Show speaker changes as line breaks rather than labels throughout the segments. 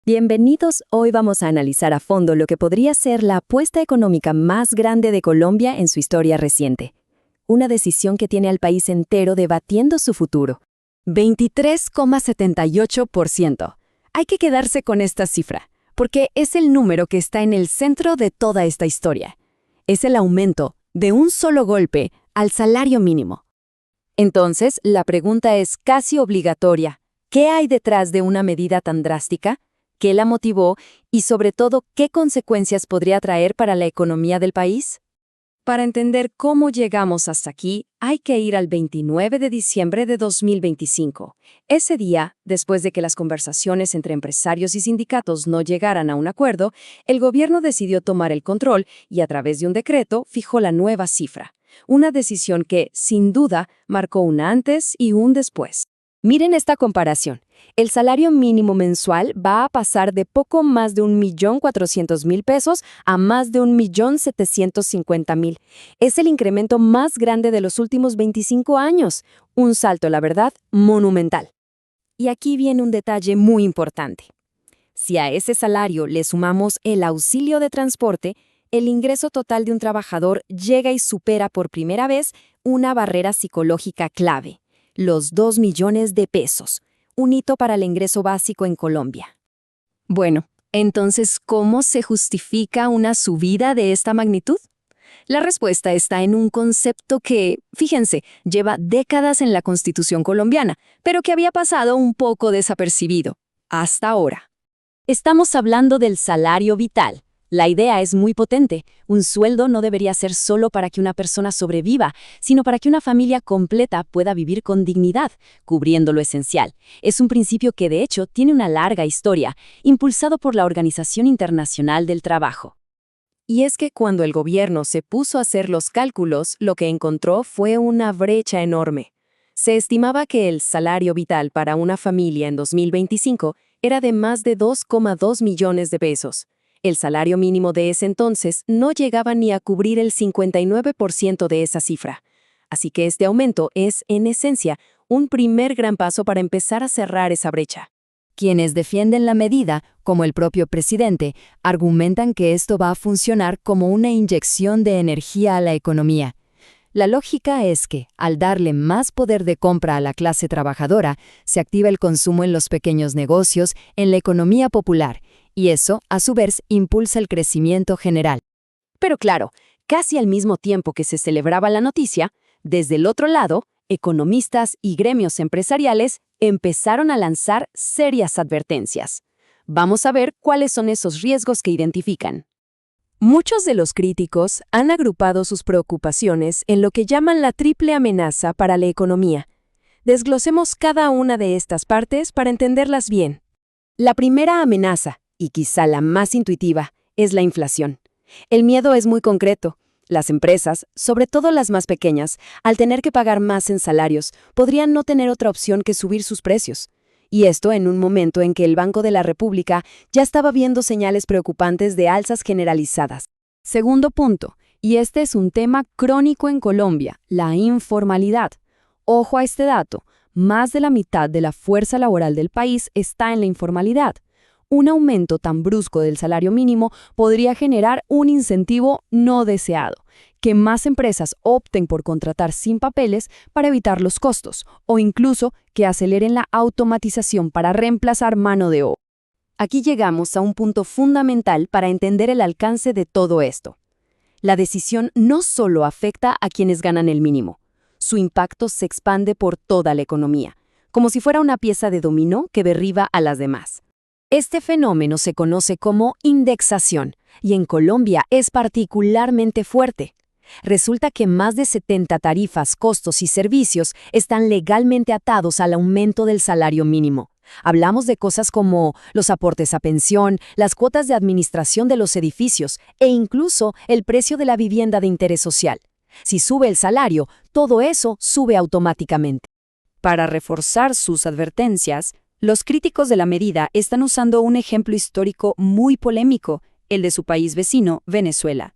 Bienvenidos, hoy vamos a analizar a fondo lo que podría ser la apuesta económica más grande de Colombia en su historia reciente. Una decisión que tiene al país entero debatiendo su futuro. 23,78%. Hay que quedarse con esta cifra, porque es el número que está en el centro de toda esta historia. Es el aumento, de un solo golpe, al salario mínimo. Entonces, la pregunta es casi obligatoria. ¿Qué hay detrás de una medida tan drástica? ¿Qué la motivó? Y sobre todo, ¿qué consecuencias podría traer para la economía del país? Para entender cómo llegamos hasta aquí, hay que ir al 29 de diciembre de 2025. Ese día, después de que las conversaciones entre empresarios y sindicatos no llegaran a un acuerdo, el gobierno decidió tomar el control y a través de un decreto fijó la nueva cifra. Una decisión que, sin duda, marcó un antes y un después. Miren esta comparación. El salario mínimo mensual va a pasar de poco más de 1.400.000 pesos a más de 1.750.000. Es el incremento más grande de los últimos 25 años. Un salto, la verdad, monumental. Y aquí viene un detalle muy importante. Si a ese salario le sumamos el auxilio de transporte, el ingreso total de un trabajador llega y supera por primera vez una barrera psicológica clave. Los 2 millones de pesos, un hito para el ingreso básico en Colombia. Bueno, entonces, ¿cómo se justifica una subida de esta magnitud? La respuesta está en un concepto que, fíjense, lleva décadas en la Constitución colombiana, pero que había pasado un poco desapercibido, hasta ahora. Estamos hablando del salario vital. La idea es muy potente. Un sueldo no debería ser solo para que una persona sobreviva, sino para que una familia completa pueda vivir con dignidad, cubriendo lo esencial. Es un principio que, de hecho, tiene una larga historia, impulsado por la Organización Internacional del Trabajo. Y es que cuando el gobierno se puso a hacer los cálculos, lo que encontró fue una brecha enorme. Se estimaba que el salario vital para una familia en 2025 era de más de 2,2 millones de pesos. El salario mínimo de ese entonces no llegaba ni a cubrir el 59% de esa cifra. Así que este aumento es, en esencia, un primer gran paso para empezar a cerrar esa brecha. Quienes defienden la medida, como el propio presidente, argumentan que esto va a funcionar como una inyección de energía a la economía. La lógica es que, al darle más poder de compra a la clase trabajadora, se activa el consumo en los pequeños negocios, en la economía popular, y eso, a su vez, impulsa el crecimiento general. Pero claro, casi al mismo tiempo que se celebraba la noticia, desde el otro lado, economistas y gremios empresariales empezaron a lanzar serias advertencias. Vamos a ver cuáles son esos riesgos que identifican. Muchos de los críticos han agrupado sus preocupaciones en lo que llaman la triple amenaza para la economía. Desglosemos cada una de estas partes para entenderlas bien. La primera amenaza, y quizá la más intuitiva, es la inflación. El miedo es muy concreto. Las empresas, sobre todo las más pequeñas, al tener que pagar más en salarios, podrían no tener otra opción que subir sus precios. Y esto en un momento en que el Banco de la República ya estaba viendo señales preocupantes de alzas generalizadas. Segundo punto, y este es un tema crónico en Colombia, la informalidad. Ojo a este dato, más de la mitad de la fuerza laboral del país está en la informalidad. Un aumento tan brusco del salario mínimo podría generar un incentivo no deseado, que más empresas opten por contratar sin papeles para evitar los costos, o incluso que aceleren la automatización para reemplazar mano de obra. Aquí llegamos a un punto fundamental para entender el alcance de todo esto. La decisión no solo afecta a quienes ganan el mínimo, su impacto se expande por toda la economía, como si fuera una pieza de dominó que derriba a las demás. Este fenómeno se conoce como indexación, y en Colombia es particularmente fuerte. Resulta que más de 70 tarifas, costos y servicios están legalmente atados al aumento del salario mínimo. Hablamos de cosas como los aportes a pensión, las cuotas de administración de los edificios e incluso el precio de la vivienda de interés social. Si sube el salario, todo eso sube automáticamente. Para reforzar sus advertencias, los críticos de la medida están usando un ejemplo histórico muy polémico, el de su país vecino, Venezuela.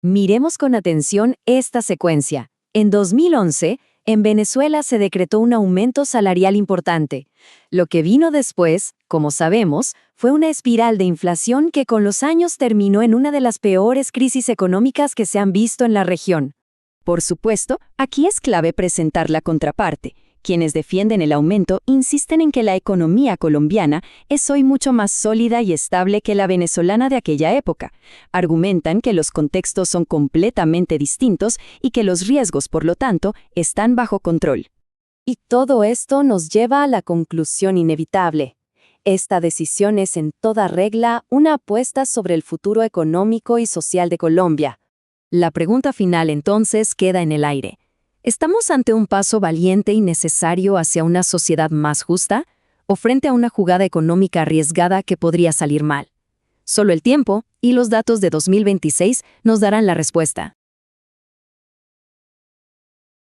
Miremos con atención esta secuencia. En 2011, En Venezuela se decretó un aumento salarial importante. Lo que vino después, como sabemos, fue una espiral de inflación que con los años terminó en una de las peores crisis económicas que se han visto en la región. Por supuesto, aquí es clave presentar la contraparte. Quienes defienden el aumento insisten en que la economía colombiana es hoy mucho más sólida y estable que la venezolana de aquella época. Argumentan que los contextos son completamente distintos y que los riesgos, por lo tanto, están bajo control. Y todo esto nos lleva a la conclusión inevitable. Esta decisión es en toda regla una apuesta sobre el futuro económico y social de Colombia. La pregunta final entonces queda en el aire. ¿Estamos ante un paso valiente y necesario hacia una sociedad más justa o frente a una jugada económica arriesgada que podría salir mal? Solo el tiempo y los datos de 2026 nos darán la respuesta.